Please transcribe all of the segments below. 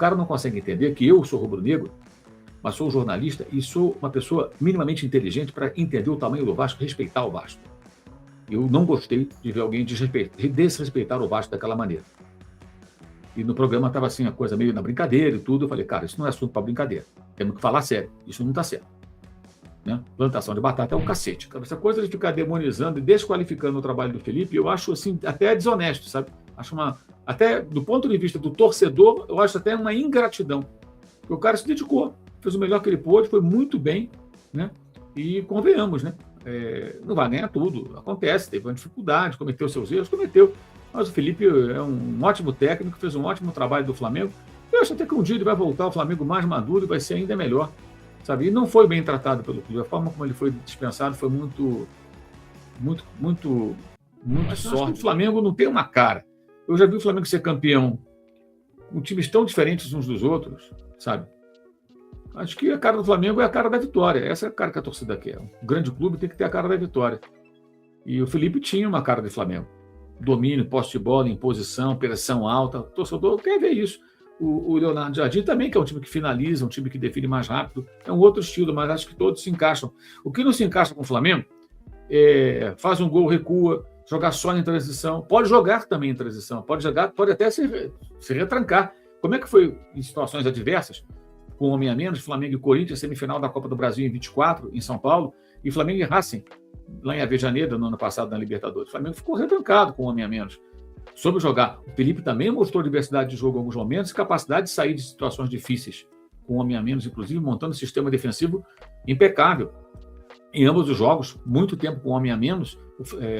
cara não consegue entender que eu sou rubro-negro, mas sou jornalista e sou uma pessoa minimamente inteligente para entender o tamanho do Vasco, respeitar o Vasco. Eu não gostei de ver alguém desrespeitar o Vasco daquela maneira. E no programa estava assim, a coisa meio na brincadeira e tudo. Eu falei, cara, isso não é assunto para brincadeira. Temos que falar sério. Isso não está certo. Né? Plantação de batata é um cacete. Essa coisa de ficar demonizando e desqualificando o trabalho do Felipe, eu acho assim, até desonesto, sabe? Acho até do ponto de vista do torcedor, eu acho até uma ingratidão. Porque o cara se dedicou, fez o melhor que ele pôde, foi muito bem, né? E convenhamos, né? Não vai ganhar tudo, acontece, teve uma dificuldade, cometeu seus erros, cometeu. Mas o Felipe é um ótimo técnico, fez um ótimo trabalho do Flamengo. Eu acho até que um dia ele vai voltar ao Flamengo mais maduro e vai ser ainda melhor, sabe? E não foi bem tratado pelo clube. A forma como ele foi dispensado foi muito sorte. O Flamengo não tem uma cara. Eu já vi o Flamengo ser campeão com times tão diferentes uns dos outros, sabe? Acho que a cara do Flamengo é a cara da vitória. Essa é a cara que a torcida quer. Um grande clube tem que ter a cara da vitória. E o Felipe tinha uma cara de Flamengo. Domínio, posse de bola, imposição, pressão alta. O torcedor quer ver isso. O Leonardo Jardim também, que é um time que finaliza, um time que define mais rápido. É um outro estilo, mas acho que todos se encaixam. O que não se encaixa com o Flamengo faz um gol, recua, jogar só em transição. Pode jogar também em transição. Pode até se retrancar. Como é que foi em situações adversas? Com um homem a menos, Flamengo e Corinthians, semifinal da Copa do Brasil em 24, em São Paulo, e Flamengo e Racing, lá em Avejaneira, no ano passado, na Libertadores. O Flamengo ficou retrancado com um homem a menos. Soube jogar. O Felipe também mostrou diversidade de jogo em alguns momentos e capacidade de sair de situações difíceis, com um homem a menos, inclusive, montando um sistema defensivo impecável. Em ambos os jogos, muito tempo com um homem a menos,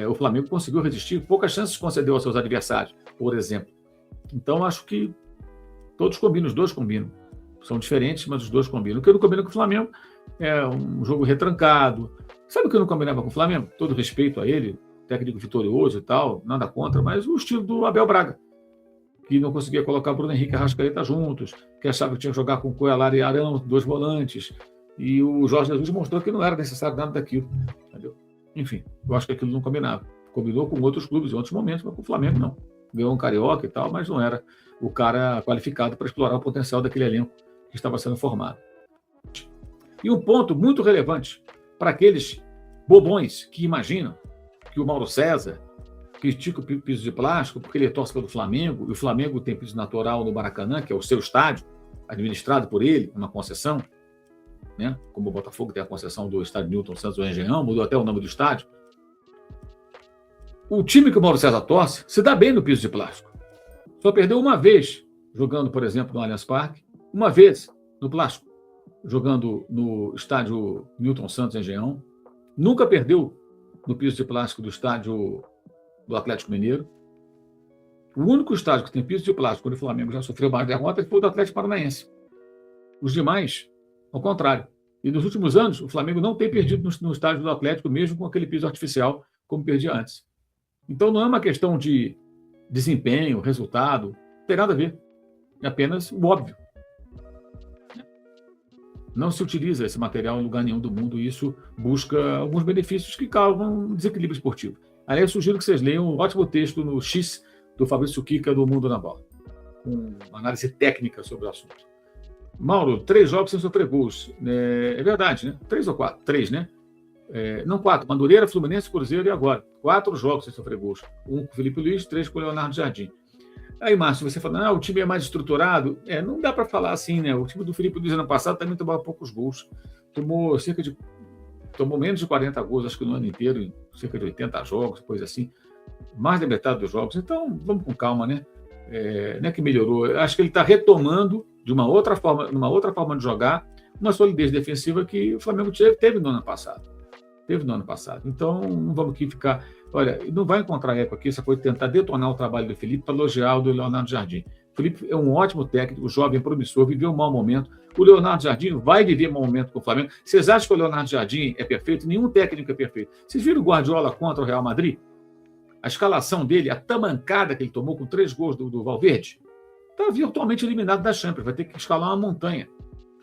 o Flamengo conseguiu resistir, poucas chances concedeu aos seus adversários, por exemplo. Então, acho que todos combinam, os dois combinam. São diferentes, mas os dois combinam. O que eu não combino com o Flamengo é um jogo retrancado. Sabe o que eu não combinava com o Flamengo? Todo respeito a ele, técnico vitorioso e tal, nada contra, mas o estilo do Abel Braga, que não conseguia colocar Bruno Henrique e Arrascaeta juntos, que achava que tinha que jogar com Coelho e Arão, dois volantes, e o Jorge Jesus mostrou que não era necessário nada daquilo. Entendeu? Enfim, eu acho que aquilo não combinava. Combinou com outros clubes em outros momentos, mas com o Flamengo não. Ganhou um carioca e tal, mas não era o cara qualificado para explorar o potencial daquele elenco que estava sendo formado. E um ponto muito relevante para aqueles bobões que imaginam que o Mauro César critica o piso de plástico porque ele torce pelo Flamengo, e o Flamengo tem piso natural no Maracanã, que é o seu estádio, administrado por ele, uma concessão, né? Como o Botafogo tem a concessão do estádio Newton Santos do Engenhão, mudou até o nome do estádio. O time que o Mauro César torce se dá bem no piso de plástico. Só perdeu uma vez jogando, por exemplo, no Allianz Parque, uma vez no plástico, jogando no estádio Newton Santos Engenhão, nunca perdeu no piso de plástico do estádio do Atlético Mineiro. O único estádio que tem piso de plástico onde o Flamengo já sofreu mais derrotas foi o do Atlético Paranaense. Os demais, ao contrário. E nos últimos anos, o Flamengo não tem perdido no estádio do Atlético, mesmo com aquele piso artificial, como perdia antes. Então não é uma questão de desempenho, resultado, não tem nada a ver. É apenas o óbvio. Não se utiliza esse material em lugar nenhum do mundo e isso busca alguns benefícios que causam desequilíbrio esportivo. Aí eu sugiro que vocês leiam um ótimo texto no X do Fabrício Kika, do Mundo na Bola, com uma análise técnica sobre o assunto. Mauro, 3 jogos sem sofrer gols. É verdade, né? 3 ou 4? 3, né? Não 4. Madureira, Fluminense, Cruzeiro e agora. 4 jogos sem sofrer gols. 1 com o Felipe Luiz, 3 com o Leonardo Jardim. Aí, Márcio, você fala, o time é mais estruturado. Não dá para falar assim, né? O time do Felipe Luiz ano passado também tomava poucos gols. Tomou menos de 40 gols, acho que no ano inteiro, em cerca de 80 jogos, coisa assim. Mais da metade dos jogos. Então, vamos com calma, né? Não é que melhorou. Eu acho que ele está retomando de uma outra forma de jogar, uma solidez defensiva que o Flamengo teve no ano passado. Então, não vamos aqui ficar... Olha, não vai encontrar eco aqui essa coisa de tentar detonar o trabalho do Felipe para elogiar o do Leonardo Jardim. O Felipe é um ótimo técnico, jovem, promissor, viveu um mau momento. O Leonardo Jardim vai viver um mau momento com o Flamengo. Vocês acham que o Leonardo Jardim é perfeito? Nenhum técnico é perfeito. Vocês viram o Guardiola contra o Real Madrid? A escalação dele, a tamancada que ele tomou com 3 gols do Valverde, está virtualmente eliminado da Champions. Vai ter que escalar uma montanha.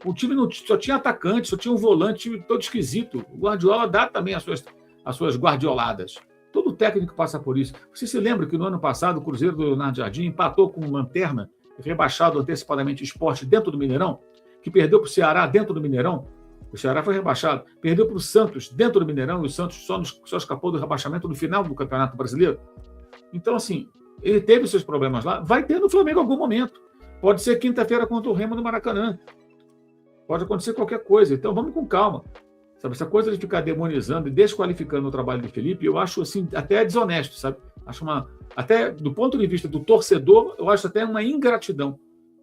O time só tinha atacante, só tinha um volante, time todo esquisito. O Guardiola dá também as suas guardioladas. Todo técnico passa por isso. Você se lembra que no ano passado o Cruzeiro do Leonardo Jardim empatou com Lanterna, rebaixado antecipadamente o Sport dentro do Mineirão, que perdeu para o Ceará dentro do Mineirão. O Ceará foi rebaixado. Perdeu para o Santos dentro do Mineirão, e o Santos só escapou do rebaixamento no final do Campeonato Brasileiro. Então, assim, ele teve seus problemas lá. Vai ter no Flamengo em algum momento. Pode ser quinta-feira contra o Remo no Maracanã. Pode acontecer qualquer coisa. Então, vamos com calma. Sabe, essa coisa de ficar demonizando e desqualificando o trabalho do Felipe, eu acho assim, até desonesto, sabe? Acho até do ponto de vista do torcedor, eu acho até uma ingratidão.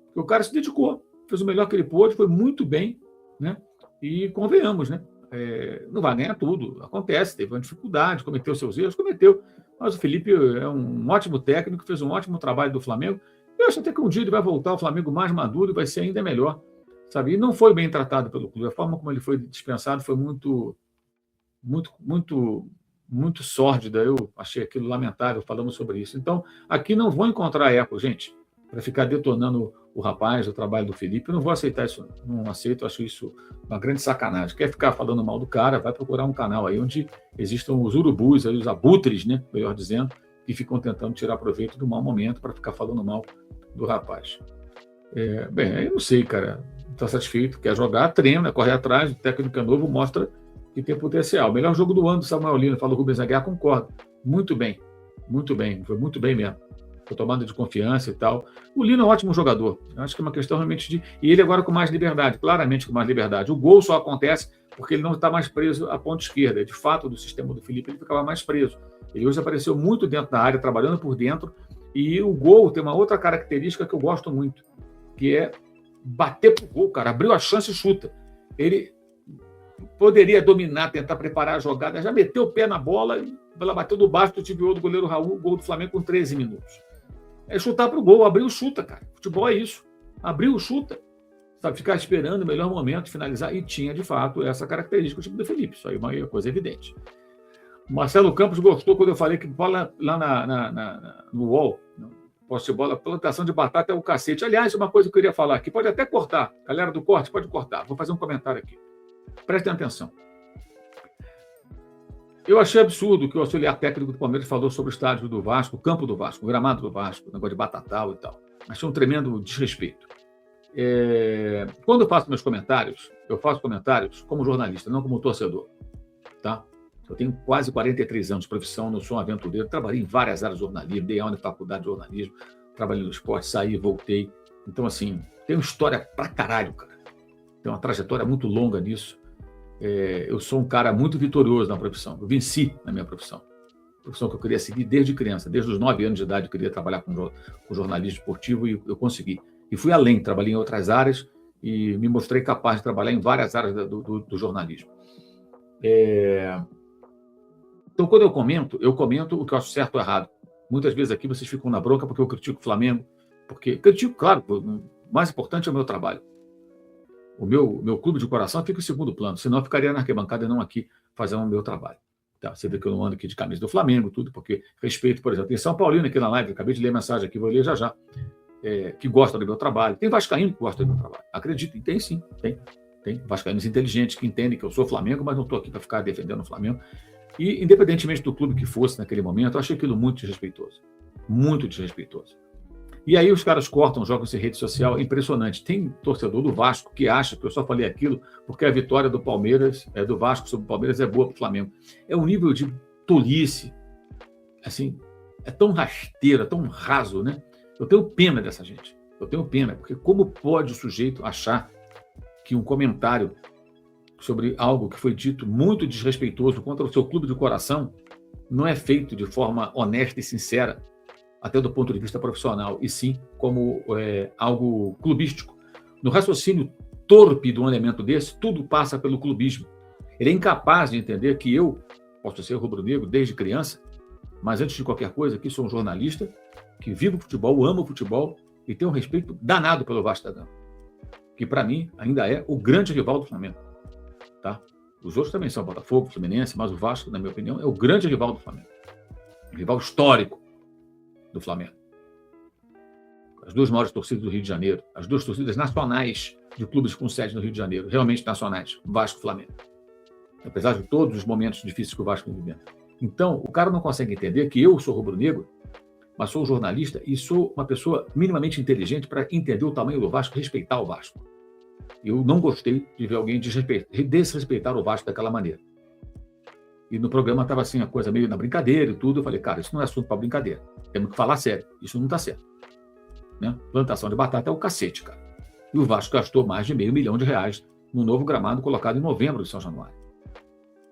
Porque o cara se dedicou, fez o melhor que ele pôde, foi muito bem, né? E convenhamos, né? Não vai ganhar tudo, acontece, teve uma dificuldade, cometeu seus erros, cometeu. Mas o Felipe é um ótimo técnico, fez um ótimo trabalho do Flamengo. Eu acho até que um dia ele vai voltar ao Flamengo mais maduro e vai ser ainda melhor. Sabe? E não foi bem tratado pelo clube. A forma como ele foi dispensado foi muito sórdida. Eu achei aquilo lamentável, falamos sobre isso. Então, aqui não vou encontrar eco, gente, para ficar detonando o rapaz, o trabalho do Felipe. Eu não vou aceitar isso. Não aceito, acho isso uma grande sacanagem. Quer ficar falando mal do cara, vai procurar um canal aí onde existam os urubus, aí, os abutres, né, melhor dizendo, que ficam tentando tirar proveito do mau momento para ficar falando mal do rapaz. Bem, eu não sei, cara. Está satisfeito, quer jogar, treina, corre atrás, o técnico é novo, mostra que tem potencial. Melhor jogo do ano do Samuel Lino, fala o Rubens Aguiar, concordo. Muito bem, foi muito bem mesmo. Foi tomada de confiança e tal. O Lino é um ótimo jogador. Eu acho que é uma questão realmente de... E ele agora com mais liberdade, claramente com mais liberdade. O gol só acontece porque ele não está mais preso à ponta esquerda. De fato, do sistema do Felipe, ele ficava mais preso. Ele hoje apareceu muito dentro da área, trabalhando por dentro, e o gol tem uma outra característica que eu gosto muito, que é bater pro gol, cara, abriu a chance e chuta. Ele poderia dominar, tentar preparar a jogada, já meteu o pé na bola, e ela bateu do baixo do tibiô do goleiro Raul, gol do Flamengo com 13 minutos. É chutar pro gol, abriu, chuta, cara. Futebol é isso. Abriu, chuta. Sabe, ficar esperando o melhor momento, finalizar, e tinha, de fato, essa característica o time do Felipe. Isso aí é uma coisa evidente. O Marcelo Campos gostou quando eu falei que bola lá no UOL, posse de bola, plantação de batata é o cacete. Aliás, uma coisa que eu queria falar aqui, pode até cortar. Galera do corte, pode cortar. Vou fazer um comentário aqui. Prestem atenção. Eu achei absurdo que o auxiliar técnico do Palmeiras falou sobre o estádio do Vasco, o campo do Vasco, o gramado do Vasco, o negócio de batatal e tal. Achei um tremendo desrespeito. Quando eu faço meus comentários, eu faço comentários como jornalista, não como torcedor. Tá? Eu tenho quase 43 anos de profissão, não sou um aventureiro, trabalhei em várias áreas de jornalismo, dei aula na faculdade de jornalismo, trabalhei no esporte, saí, voltei. Então, assim, tenho história pra caralho, cara. Tenho uma trajetória muito longa nisso. Eu sou um cara muito vitorioso na profissão. Eu venci na minha profissão. Profissão que eu queria seguir desde criança. Desde os 9 anos de idade eu queria trabalhar com jornalismo esportivo e eu consegui. E fui além, trabalhei em outras áreas e me mostrei capaz de trabalhar em várias áreas do jornalismo. Então, quando eu comento o que eu acho certo ou errado. Muitas vezes aqui vocês ficam na bronca porque eu critico o Flamengo. Porque critico, claro, o mais importante é o meu trabalho. O meu clube de coração fica em segundo plano, senão eu ficaria na arquibancada e não aqui fazendo o meu trabalho. Tá, você vê que eu não ando aqui de camisa do Flamengo, tudo, porque respeito, por exemplo, tem São Paulino aqui na live, acabei de ler a mensagem aqui, vou ler já, que gosta do meu trabalho. Tem vascaíno que gosta do meu trabalho. Acreditem, tem sim, tem. Tem vascaínos inteligentes que entendem que eu sou Flamengo, mas não estou aqui para ficar defendendo o Flamengo. E, independentemente do clube que fosse naquele momento, eu achei aquilo muito desrespeitoso. Muito desrespeitoso. E aí os caras cortam, jogam em rede social, é impressionante. Tem torcedor do Vasco que acha que eu só falei aquilo porque a vitória do Palmeiras, do Vasco sobre o Palmeiras é boa para o Flamengo. É um nível de tolice, assim, é tão rasteiro, é tão raso, né? Eu tenho pena dessa gente. Eu tenho pena, porque como pode o sujeito achar que um comentário sobre algo que foi dito muito desrespeitoso contra o seu clube de coração não é feito de forma honesta e sincera, até do ponto de vista profissional, e sim como algo clubístico. No raciocínio torpe de um elemento desse, tudo passa pelo clubismo. Ele é incapaz de entender que eu posso ser rubro-negro desde criança, mas antes de qualquer coisa, aqui sou um jornalista que vivo futebol, amo futebol e tenho um respeito danado pelo Vasco da Gama, que para mim ainda é o grande rival do Flamengo. Tá? Os outros também são Botafogo, Fluminense, mas o Vasco, na minha opinião, é o grande rival do Flamengo. Um rival histórico do Flamengo. As duas maiores torcidas do Rio de Janeiro, as duas torcidas nacionais de clubes com sede no Rio de Janeiro, realmente nacionais, Vasco e Flamengo. Apesar de todos os momentos difíceis que o Vasco vive. Então, o cara não consegue entender que eu sou rubro-negro mas sou jornalista e sou uma pessoa minimamente inteligente para entender o tamanho do Vasco e respeitar o Vasco. Eu não gostei de ver alguém desrespeitar o Vasco daquela maneira. E no programa estava assim, a coisa meio na brincadeira e tudo. Eu falei, cara, isso não é assunto para brincadeira. Temos que falar sério. Isso não está certo. Né? Plantação de batata é o cacete, cara. E o Vasco gastou mais de R$500 milhão no novo gramado colocado em novembro de São Januário.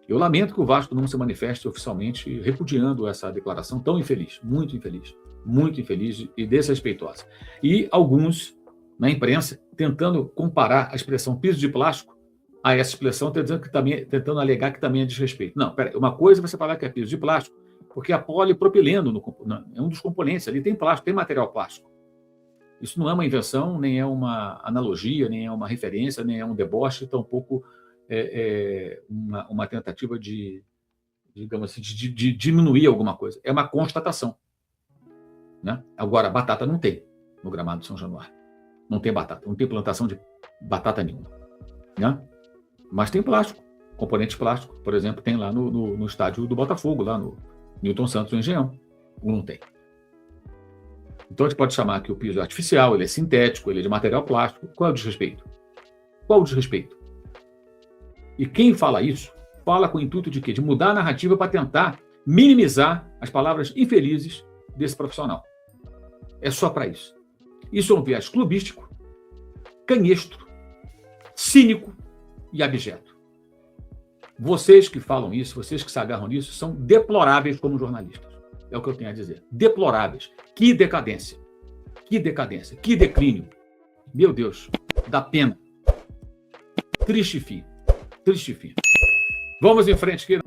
Eu lamento que o Vasco não se manifeste oficialmente repudiando essa declaração tão infeliz, muito infeliz e desrespeitosa. E alguns, na imprensa, tentando comparar a expressão piso de plástico a essa expressão, tentando alegar que também é desrespeito. Não, peraí, uma coisa é você falar que é piso de plástico, porque a polipropileno é um dos componentes ali, tem plástico, tem material plástico. Isso não é uma invenção, nem é uma analogia, nem é uma referência, nem é um deboche, tampouco uma tentativa de, digamos assim, de diminuir alguma coisa. É uma constatação. Né? Agora, batata não tem no gramado de São Januário. Não tem batata, não tem plantação de batata nenhuma. Né? Mas tem plástico, componente plástico, por exemplo, tem lá no estádio do Botafogo, lá no Newton Santos, no Engenhão. Não tem. Então a gente pode chamar que o piso é artificial, ele é sintético, ele é de material plástico. Qual é o desrespeito? Qual o desrespeito? E quem fala isso, fala com o intuito de quê? De mudar a narrativa para tentar minimizar as palavras infelizes desse profissional. É só para isso. Isso é um viés clubístico, canhestro, cínico e abjeto. Vocês que falam isso, vocês que se agarram nisso, são deploráveis como jornalistas. É o que eu tenho a dizer. Deploráveis. Que decadência. Que decadência. Que declínio. Meu Deus. Dá pena. Triste fim. Triste fim. Vamos em frente aqui.